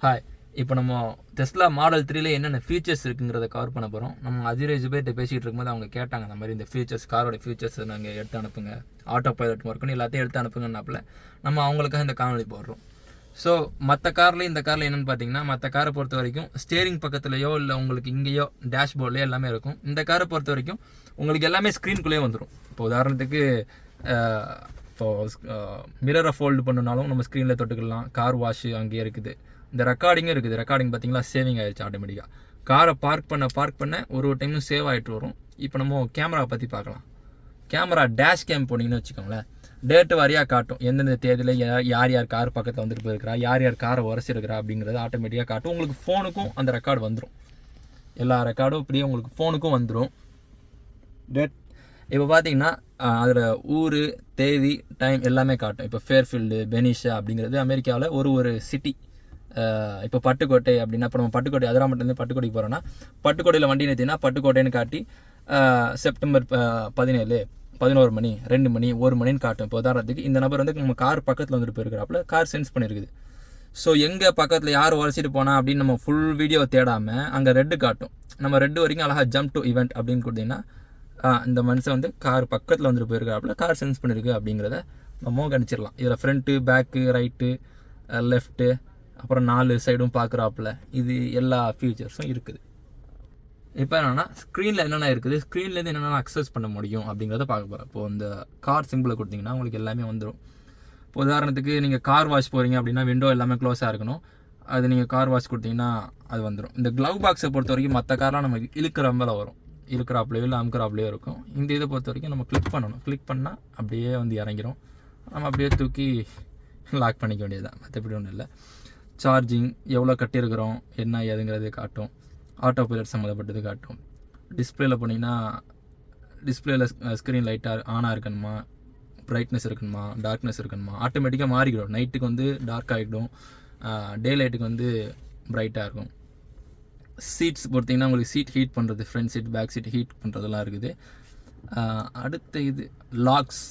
Hi, இப்போ நம்ம Tesla model 3ல என்னென்ன ஃபீச்சர்ஸ் இருக்குங்கிறத கவர் பண்ண போகிறோம். நம்ம அதிரே ஜுபேர்ட்ட பேசிகிட்டு இருக்கும்போது அவங்க கேட்டாங்க, இந்த மாதிரி இந்த ஃபீச்சர்ஸ், காரோட ஃபீச்சர்ஸ் நாங்கள் எடுத்து அனுப்புங்க, ஆட்டோ பைலட் ஒர்க்குன்னு எல்லாத்தையும் எடுத்து அனுப்புங்கன்னாப்பில் நம்ம அவங்களுக்காக இந்த காணொலி போடுறோம். ஸோ மற்ற காரில் இந்த காரில் என்னென்னு பார்த்தீங்கன்னா, மற்ற காரை பொறுத்த வரைக்கும் ஸ்டேரிங் பக்கத்துலையோ இல்லை உங்களுக்கு இங்கேயோ டேஷ்போர்ட்லேயோ எல்லாமே இருக்கும். இந்த காரை பொறுத்த வரைக்கும் உங்களுக்கு எல்லாமே ஸ்க்ரீனுக்குள்ளேயே வந்துடும். இப்போ உதாரணத்துக்கு மிரரை ஃபோல்டு பண்ணனாலும் நம்ம ஸ்க்ரீனில் தொட்டுக்கலாம். கார் வாஷு அங்கேயே இருக்குது. இந்த ரெக்கார்டிங்கும் இருக்குது. ரெக்கார்டிங் பார்த்தீங்களா, சேவிங் ஆகிடுச்சு ஆட்டோமேட்டிக்காக. காரை பார்க் பண்ண ஒரு டைமும் சேவ் ஆகிட்டு வரும். இப்போ நம்ம கேமரா பற்றி பார்க்கலாம். கேமரா டேஷ் கேம் போனீங்கன்னு வச்சுக்கோங்களேன், டேட்டு வாரியாக காட்டும். எந்தெந்த தேதியில் யார் யார் கார் பக்கத்தில் வந்துட்டு போயிருக்கிறா, யார் யார் காரை உரசிருக்கிறா அப்படிங்கிறது ஆட்டோமேட்டிக்காக காட்டும். உங்களுக்கு ஃபோனுக்கும் அந்த ரெக்கார்டு வந்துடும். எல்லா ரெக்கார்டும் இப்படியே உங்களுக்கு ஃபோனுக்கும் வந்துடும். டேட் இப்போ பார்த்தீங்கன்னா அதில் ஊர், தேதி, டைம் எல்லாமே காட்டும். இப்போ ஃபேர்ஃபீல்டு, பெனிஷா அப்படிங்கிறது அமெரிக்காவில் ஒரு சிட்டி. இப்போ பட்டுக்கோட்டை அப்படின்னா, இப்போ நம்ம பட்டுக்கோட்டை அதிராமட்டிலேருந்து பட்டுக்கோட்டைக்கு போகிறோன்னா, பட்டுக்கோட்டையில் வண்டி நிறுத்தினா பட்டுக்கோட்டைன்னு காட்டி செப்டம்பர் 17, 11 மணி, 2 மணி, 1 மணின்னு காட்டும். இப்போ உதாரணத்துக்கு இந்த நபர் வந்து நம்ம கார் பக்கத்தில் வந்துட்டு போயிருக்கிறாப்புல, கார் சென்ஸ் பண்ணியிருக்குது. ஸோ எங்கே பக்கத்தில் யார் உரசிட்டு போனால் அப்படின்னு நம்ம ஃபுல் வீடியோ தேடாமல் அங்கே ரெட்டு காட்டும். நம்ம ரெட்டு வரைக்கும் அழகாக ஜம்ப் டு ஈவெண்ட் அப்படின்னு கொடுத்தீங்கன்னா, இந்த மனுஷன் வந்து கார் பக்கத்தில் வந்துட்டு போயிருக்கிறாப்புல, கார் சென்ஸ் பண்ணியிருக்கு அப்படிங்கிறத நம்ம கணிச்சிடலாம். இதில் ஃப்ரண்ட்டு, பேக்கு, ரைட்டு, லெஃப்ட்டு, அப்புறம் 4 சைடும் பார்க்குறாப்புல, இது எல்லா ஃபீச்சர்ஸும் இருக்குது. இப்போ என்னென்னா ஸ்க்ரீனில் என்னென்ன இருக்குது, ஸ்க்ரீன்லேருந்து என்னென்ன அக்சஸ் பண்ண முடியும் அப்படிங்கிறத பார்க்க போகிறோம். இப்போது இந்த கார் சிம்பிளை கொடுத்தீங்கன்னா உங்களுக்கு எல்லாமே வந்துடும். இப்போ உதாரணத்துக்கு நீங்கள் கார் வாஷ் போகிறீங்க அப்படின்னா விண்டோ எல்லாமே க்ளோஸாக இருக்கணும். அது நீங்கள் கார் வாஷ் கொடுத்தீங்கன்னா அது வந்துடும். இந்த க்ளவ் பாக்ஸை பொறுத்த வரைக்கும் மற்ற கார்லாம் நம்ம இழுக்கிறம்பல வரும், இழுக்கிறாப்புலையோ இல்லை அமுக்கிறாப்புலையோ இருக்கும். இந்த இதை பொறுத்த வரைக்கும் நம்ம கிளிக் பண்ணணும். கிளிக் பண்ணால் அப்படியே வந்து இறங்கிடும். நம்ம அப்படியே தூக்கி லாக் பண்ணிக்க வேண்டியது தான், மற்றபடி ஒன்றும் இல்லை. சார்ஜிங் எவ்வளோ கட்டியிருக்கிறோம், என்ன ஏதுங்கிறது காட்டும். ஆட்டோ பைலட் சம்மந்தப்பட்டது காட்டும். டிஸ்பிளேயில் போனீங்கன்னா டிஸ்பிளேயில் ஸ்க்ரீன் லைட்டாக ஆனாக இருக்கணுமா, பிரைட்னஸ் இருக்கணுமா, டார்க்னஸ் இருக்கணுமா, ஆட்டோமேட்டிக்காக மாறிக்கிடும். நைட்டுக்கு வந்து டார்க் ஆகிடும், டே லைட்டுக்கு வந்து பிரைட்டாக இருக்கும். சீட்ஸ் பொறுத்திங்கன்னா உங்களுக்கு சீட் ஹீட் பண்ணுறது, front seat, back seat heat பண்ணுறதெல்லாம் இருக்குது. அடுத்த இது லாக்ஸ்.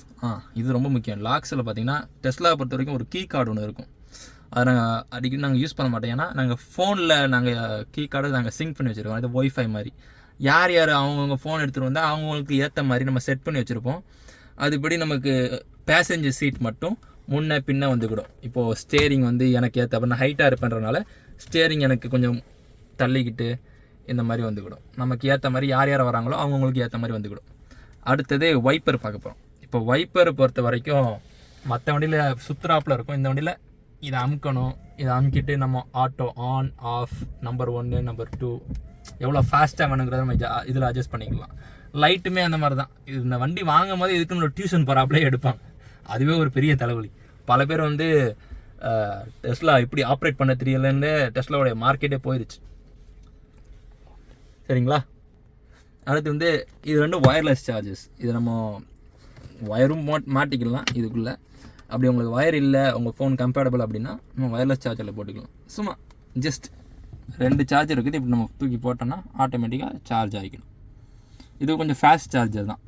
இது ரொம்ப முக்கியம். லாக்ஸில் பார்த்தீங்கன்னா டெஸ்லா பொறுத்த வரைக்கும் ஒரு கீ கார்டு ஒன்று இருக்கும். அதை நாங்கள் அடிக்கடி யூஸ் பண்ண மாட்டோம். ஏன்னா நாங்கள் ஃபோனில் கீ கார்டை நாங்கள் சிங்க் பண்ணி வச்சுருக்கோம். அது ஒய்ஃபை மாதிரி. யார் அவங்கவுங்க ஃபோன் எடுத்துகிட்டு வந்தால் அவங்களுக்கு ஏற்ற மாதிரி நம்ம செட் பண்ணி வச்சுருப்போம். அதுபடி நமக்கு பேசஞ்சர் சீட் மட்டும் முன்ன பின்ன வந்துக்கிடும். இப்போது ஸ்டேரிங் வந்து எனக்கு ஏற்ற நான் ஹைட்டாக இருப்பேன்றனால ஸ்டேரிங் எனக்கு கொஞ்சம் தள்ளிக்கிட்டு இந்த மாதிரி வந்துக்கிடும். நமக்கு ஏற்ற மாதிரி யார் வராங்களோ அவங்கவுங்களுக்கு ஏற்ற மாதிரி வந்துக்கிடும். அடுத்தது வைப்பர் பார்க்க போகிறோம். இப்போ வைப்பர் பொறுத்த வரைக்கும் மற்ற வண்டியில் சுற்றுறாப்பில் இருக்கும். இந்த வண்டியில் இதை அமுக்கணும். இதை அமுக்கிட்டு நம்ம auto on off, number 1, number 2 எவ்வளோ ஃபாஸ்ட்டாக வேணுங்கிறத நம்ம இதில் அட்ஜஸ்ட் பண்ணிக்கலாம். லைட்டுமே அந்த மாதிரி தான். இந்த வண்டி வாங்கும் போது இதுக்குன்னு ஒரு டியூஷன் போகிறாப்புலே எடுப்பாங்க. அதுவே ஒரு பெரிய தலைவலி. பல பேர் வந்து டெஸ்லா இப்படி ஆப்ரேட் பண்ண தெரியலன்னு டெஸ்லாவோடைய மார்க்கெட்டே போயிடுச்சு. சரிங்களா? அடுத்து வந்து இது 2 ஒயர்லெஸ் சார்ஜஸ். இது நம்ம ஒயரும் மாட்டிக்கலாம் இதுக்குள்ளே. அப்படி உங்களுக்கு ஒயர் இல்லை, உங்கள் ஃபோன் கம்பேட்டபிள் அப்படின்னா நம்ம ஒயர்லெஸ் சார்ஜரில் போட்டுக்கலாம். சும்மா ஜஸ்ட் 2 சார்ஜர் இருக்குது. இப்படி நம்ம தூக்கி போட்டோன்னா ஆட்டோமேட்டிக்காக சார்ஜ் ஆகிக்கணும். இது கொஞ்சம் ஃபாஸ்ட் சார்ஜர் தான்.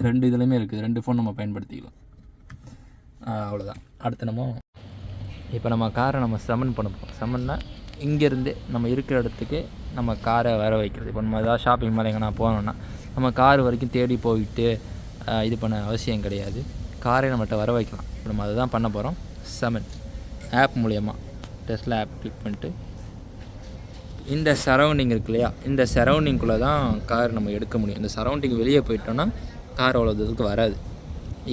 2 இதுலேயுமே இருக்குது. 2 ஃபோன் நம்ம பயன்படுத்திக்கலாம். அவ்வளோதான். அடுத்து இப்போ நம்ம காரை சமன் பண்ண போகிறோம். சமன்னா இங்கேருந்து நம்ம இருக்கிற இடத்துக்கு நம்ம காரை வர வைக்கிறது. இப்போ நம்ம ஏதாவது ஷாப்பிங் மேலே எங்கன்னா போனோன்னா நம்ம கார் வரைக்கும் தேடி போயிட்டு இது பண்ண அவசியம் கிடையாது. காரை நம்மகிட்ட வர வைக்கலாம். இப்போ நம்ம அதை தான் பண்ண போகிறோம். சமன் ஆப் மூலயமா டெஸ்லா ஆப் கிளிக் பண்ணிட்டு இந்த சரௌண்டிங் இருக்கு இல்லையா, இந்த சரௌண்டிங்குள்ளே தான் கார் நம்ம எடுக்க முடியும். இந்த சரௌண்டிங் வெளியே போயிட்டோன்னா கார் அவ்வளோ தூரத்துக்கு வராது.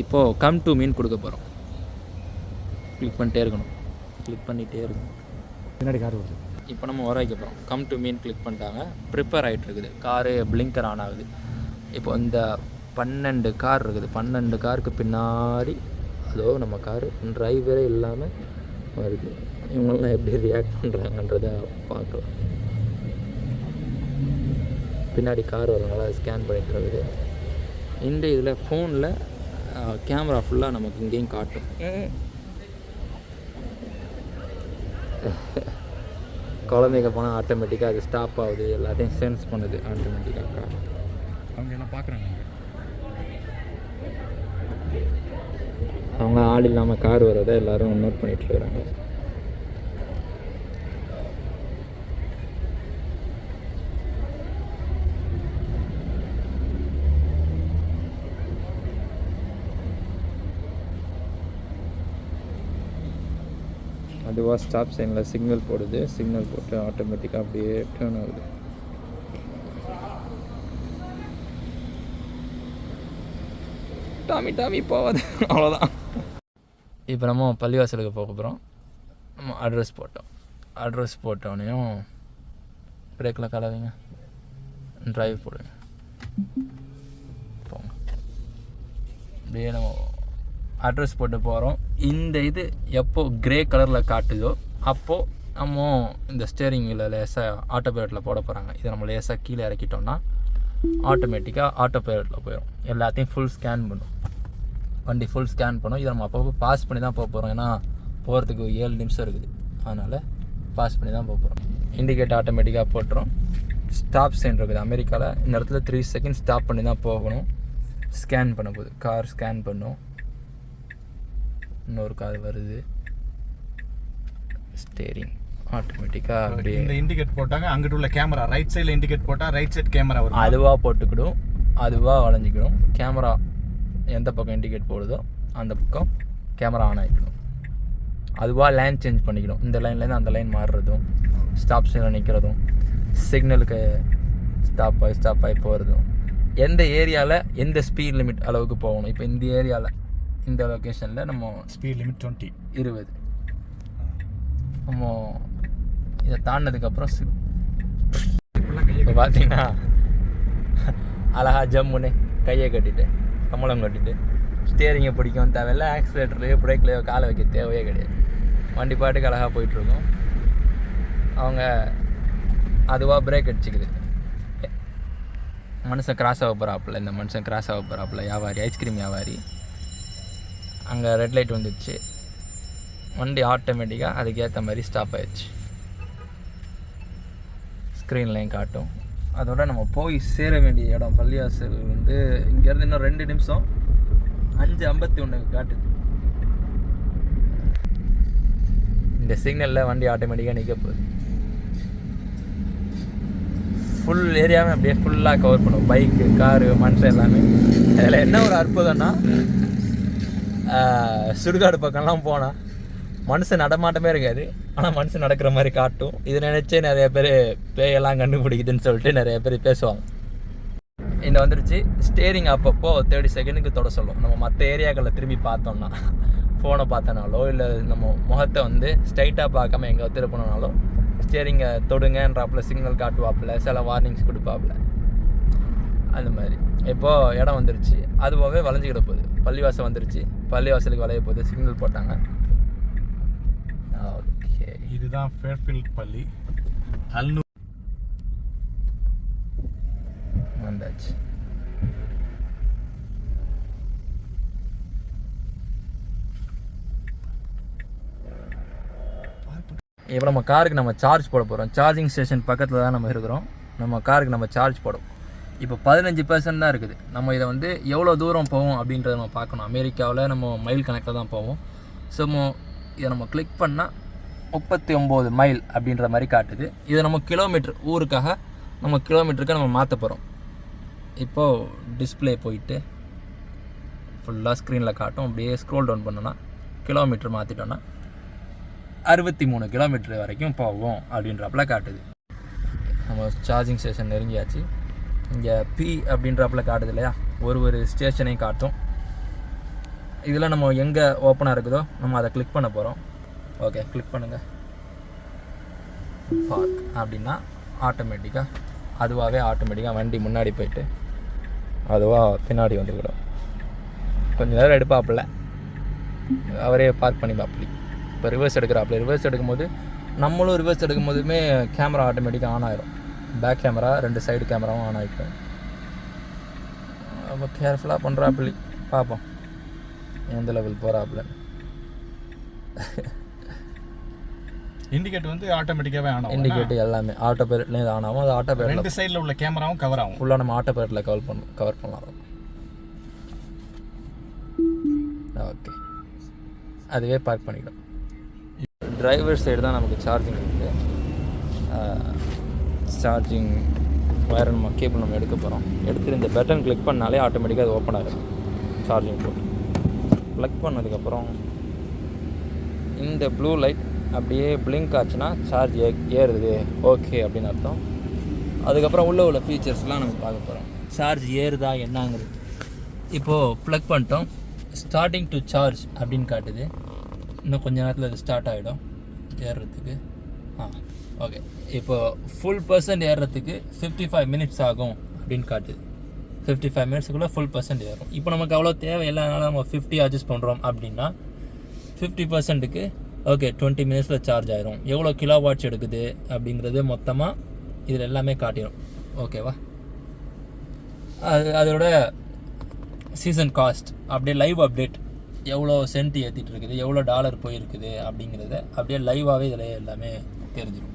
இப்போது கம் டு மீன் கொடுக்க போகிறோம். கிளிக் பண்ணிட்டே இருக்கணும். கிளிக் பண்ணிகிட்டே இருக்கணும். பின்னாடி கார் வருது. இப்போ நம்ம வர வைக்க போகிறோம். கம் டு மீன் கிளிக் பண்ணிட்டாங்க. ப்ரிப்பேர் ஆகிட்டு இருக்குது. காரு பிளிங்கர் ஆன் ஆகுது. இப்போ இந்த 12 கார் இருக்குது. 12 காருக்கு பின்னாடி அதோ நம்ம காரு டிரைவரே இல்லாமல் வருது. இவங்களாம் எப்படி ரியாக்ட் பண்ணுறாங்கன்றதை பார்க்கலாம். பின்னாடி கார் வரனால ஸ்கேன் பண்ணிட்டு இருக்குது. இந்த இதில் ஃபோனில் கேமரா ஃபுல்லாக நமக்கு இங்கேயும் காட்டும். குழந்தைங்க போனால் ஆட்டோமேட்டிக்காக அது ஸ்டாப் ஆகுது, எல்லாத்தையும் சென்ஸ் பண்ணுது ஆட்டோமேட்டிக்காக. அவங்க என்ன பார்க்குறாங்க, அவங்க ஆள் இல்லாமல் கார் வரதை எல்லோரும் நோட் பண்ணிகிட்டு இருக்கிறாங்க. அதுவாக ஸ்டாப் சைனில் சிக்னல் போடுது. சிக்னல் போட்டு ஆட்டோமேட்டிக்காக அப்படியே டேர்ன் ஆகுது. டாமி போகாது. அவ்வளோதான். இப்போ நம்ம பள்ளிவாசலுக்கு போக போகிறோம். நம்ம அட்ரஸ் போட்டோடனையும் பிரேக்கில் கலவைங்க, ட்ரைவ் போடுங்க, போங்க. அப்படியே நம்ம அட்ரஸ் போட்டு போகிறோம். இந்த இது எப்போ கிரே கலரில் காட்டுதோ அப்போது நம்ம இந்த ஸ்டேரிங்கில் லேசாக ஆட்டோ பைலட்டில் போட போகிறாங்க. இதை நம்ம லேசாக கீழே இறக்கிட்டோம்னா ஆட்டோமேட்டிக்காக ஆட்டோ பைலட்டில் போயிடும். எல்லாத்தையும் ஃபுல் ஸ்கேன் பண்ணும். வண்டி ஃபுல் ஸ்கேன் பண்ணும். இதை நம்ம அப்பப்போ பாஸ் பண்ணி தான் போக போகிறோம். ஏன்னா போகிறதுக்கு 7 நிமிஷம் இருக்குது. அதனால் பாஸ் பண்ணி தான் போக போகிறோம். இண்டிகேட் ஆட்டோமேட்டிக்காக போட்டுரும். ஸ்டாப் சைன் இருக்குது அமெரிக்காவில். இந்த இடத்துல 3 செகண்ட் ஸ்டாப் பண்ணி தான் போகணும். ஸ்கேன் பண்ண போகுது. கார் ஸ்கேன் பண்ணும். இன்னொரு கார் வருது. ஸ்டேரிங் ஆட்டோமேட்டிக்காக அப்படியே இந்த இண்டிகேட் போட்டாங்க. அங்கிட்டு உள்ள கேமரா ரைட் சைடில் இண்டிகேட் போட்டால் ரைட் சைட் கேமரா வரும். அதுவாக போட்டுக்கிடும், அதுவாக வளைஞ்சிக்கிடும். கேமரா எந்த பக்கம் இண்டிகேட் போடுதோ அந்த பக்கம் கேமரா ஆன் ஆகிக்கணும். அதுவாக லைன் சேஞ்ச் பண்ணிக்கணும். இந்த லைன்லேருந்து அந்த லைன் மாறுறதும், ஸ்டாப் சைனில் நிற்கிறதும், சிக்னலுக்கு ஸ்டாப் ஆகி போகிறதும், எந்த ஏரியாவில் எந்த ஸ்பீட் லிமிட் அளவுக்கு போகணும். இப்போ இந்த ஏரியாவில் இந்த லொக்கேஷனில் நம்ம ஸ்பீட் லிமிட் 20 நம்ம இதை தாண்டினதுக்கப்புறம் இப்போ பார்த்தீங்கன்னா அழகா ஜம்முன்னு கையை கட்டிட்டு கமலம் கட்டிட்டு ஸ்டேரிங்கை பிடிக்கும் தேவையில்லை, ஆக்சிலேட்டர்லையோ பிரேக்லையோ காலை வைக்க தேவையே கிடையாது. வண்டி பாட்டுக்கு அழகாக போயிட்டுருக்கோம். அவங்க அதுவாக பிரேக் அடிச்சுக்குது. மனுஷன் கிராஸ் ஆக போகிறாப்புல, இந்த மனுஷன் கிராஸ் ஆக போகிறாப்புல, வியாபாரி, ஐஸ்கிரீம் வியாபாரி. அங்கே ரெட் லைட் வந்துடுச்சு. வண்டி ஆட்டோமேட்டிக்காக அதுக்கேற்ற மாதிரி ஸ்டாப் ஆயிடுச்சு. ஸ்க்ரீன்லையும் காட்டும். அதோட நம்ம போய் சேர வேண்டிய இடம் பள்ளிவாசல் வந்து இங்கேருந்து இன்னும் 2 நிமிஷம் 5:51 காட்டுது. இந்த சிக்னலில் வண்டி ஆட்டோமேட்டிக்காக நிற்க போகுது. ஃபுல் ஏரியாவே அப்படியே ஃபுல்லாக கவர் பண்ணும். பைக்கு, காரு, மனுஷன் எல்லாமே. அதில் என்ன ஒரு அற்புதம்னா சுடுகாடு பக்கம்லாம் போனால் மனுஷன் நடமாட்டமே இருக்காது, ஆனால் மனுஷன் நடக்கிற மாதிரி காட்டும். இதை நினச்சே நிறைய பேர் பேயெல்லாம் கண்டுபிடிக்குதுன்னு சொல்லிட்டு நிறைய பேர் பேசுவாங்க. இந்த வந்துருச்சு. ஸ்டேரிங் அப்பப்போ 30 செகண்டுக்கு தொட சொல்லும். நம்ம மற்ற ஏரியாக்களில் திரும்பி பார்த்தோம்னா, ஃபோனை பார்த்தனாலோ இல்லை நம்ம முகத்தை வந்து ஸ்ட்ரைட்டாக பார்க்காம எங்கே திருப்பினாலோ ஸ்டேரிங்கை தொடுங்கன்றாப்புல சிக்னல் காட்டுவாப்புல, சில வார்னிங்ஸ் கொடுப்பாப்புல. அந்த மாதிரி இப்போது இடம் வந்துருச்சு. அதுவாகவே வளைஞ்சிக்கிட போகுது. பள்ளிவாசல் வந்துருச்சு. பள்ளிவாசலுக்கு வளைய போகுது. சிக்னல் போட்டாங்க. ஓகே, இதுதான் ஃபேர்ஃபீல்ட் பள்ளி. வந்தாச்சு. இப்போ நம்ம காருக்கு நம்ம சார்ஜ் போட போகிறோம். சார்ஜிங் ஸ்டேஷன் பக்கத்தில் தான் நம்ம இருக்கிறோம். நம்ம காருக்கு நம்ம சார்ஜ் போடும். இப்போ 15% தான் இருக்குது. நம்ம இதை வந்து எவ்வளோ தூரம் போவோம் அப்படின்றத நம்ம பார்க்கணும். அமெரிக்காவில் நம்ம மைல் கணக்கில் தான் போவோம். ஸோ இதை நம்ம கிளிக் பண்ணால் 39 மைல் அப்படின்ற மாதிரி காட்டுது. இதை நம்ம கிலோமீட்டர், ஊருக்காக நம்ம கிலோமீட்டருக்கு நம்ம மாற்ற போகிறோம். இப்போது டிஸ்பிளே போயிட்டு ஃபுல்லாக ஸ்க்ரீனில் காட்டும். அப்படியே ஸ்க்ரோல் டவுன் பண்ணோன்னா கிலோமீட்டர் மாற்றிட்டோன்னா 63 கிலோமீட்டர் வரைக்கும் போவோம் அப்படின்றப்பல காட்டுது. நம்ம சார்ஜிங் ஸ்டேஷன் நெருங்கியாச்சு. இங்கே பி அப்படின்றப்பல காட்டுது இல்லையா, ஒரு ஸ்டேஷனையும் காட்டும். இதில் நம்ம எங்கே ஓப்பனாக இருக்குதோ நம்ம அதை கிளிக் பண்ண போகிறோம். ஓகே, கிளிக் பண்ணுங்கள். பார்க் அப்படின்னா ஆட்டோமேட்டிக்காக வண்டி முன்னாடி போயிட்டு அதுவாக பின்னாடி வந்துக்கிடும். கொஞ்சம் நேரம் எடுப்பாப்புல, அவரே பார்க் பண்ணி பார்ப்பலி. இப்போ ரிவர்ஸ் எடுக்கிறாப்புல. ரிவர்ஸ் எடுக்கும்போது நம்மளும் ரிவர்ஸ் எடுக்கும்போதுமே கேமரா ஆட்டோமேட்டிக்காக ஆன் ஆயிரும். பேக் கேமரா, 2 சைடு கேமராவும் ஆன் ஆகிடும். ரொம்ப கேர்ஃபுல்லாக பண்ணுறாப்புலி. பார்ப்போம் எந்த லெவல் போகிறாப்புல. இண்டிகேட் வந்து ஆட்டோமேட்டிக்காவே ஆன் ஆகும். இண்டிகேட் எல்லாமே ஆட்டோ பைலட்லேயே ஆன் ஆகும். அது ஆட்டோ பைலட் 2 சைடில் உள்ள கேமராவும் கவர் ஆகும். ஃபுல்லாக நம்ம ஆட்டோ பைலட்டில் கவர் பண்ணலாம். ஓகே, அதுவே பார்க் பண்ணிக்கிடும். டிரைவர் சைடு தான் நமக்கு சார்ஜிங் இருக்குது. சார்ஜிங் வயர் நம்ம கேபிள் நம்ம எடுக்க போகிறோம். எடுத்துகிட்டு இந்த பட்டன் கிளிக் பண்ணாலே ஆட்டோமேட்டிக்காக அது ஓப்பன் ஆகிடும். சார்ஜிங் போட்டு ப்ளக் பண்ணதுக்கப்புறம் இந்த ப்ளூ லைட் அப்படியே பிளிங்க் ஆச்சுன்னா சார்ஜ் ஏறுது ஓகே அப்படின்னு அர்த்தம். அதுக்கப்புறம் உள்ள ஃபீச்சர்ஸ்லாம் நம்ம பார்க்க போகிறோம். சார்ஜ் ஏறுதா என்னங்கிறது. இப்போது ப்ளக் பண்ணிட்டோம். ஸ்டார்டிங் டு சார்ஜ் அப்படின்னு காட்டுது. இன்னும் கொஞ்சம் நேரத்தில் அது ஸ்டார்ட் ஆகிடும் ஏறுறதுக்கு. ஓகே. இப்போது ஃபுல் % ஏறுறதுக்கு 55 மினிட்ஸ் ஆகும் அப்படின்னு காட்டுது. 55 மினிட்ஸுக்குள்ளே ஃபுல் % ஏறும். இப்போ நமக்கு அவ்வளோ தேவை இல்லைனால நம்ம 50 அட்ஜஸ்ட் பண்ணுறோம் அப்படின்னா 50%க்கு ஓகே 20 மினிட்ஸில் சார்ஜ் ஆயிரும். எவ்வளோ கிலோ வாட்ஸ் எடுக்குது அப்படிங்கிறது மொத்தமாக இதில் எல்லாமே காட்டிடும். ஓகேவா? அதோட சீசன் காஸ்ட் அப்படியே லைவ் அப்டேட், எவ்வளோ சென்ட் ஏற்றிட்டு இருக்குது, எவ்வளோ டாலர் போயிருக்குது அப்படிங்கிறத அப்படியே லைவாகவே இதில் எல்லாமே தெரிஞ்சிடும்.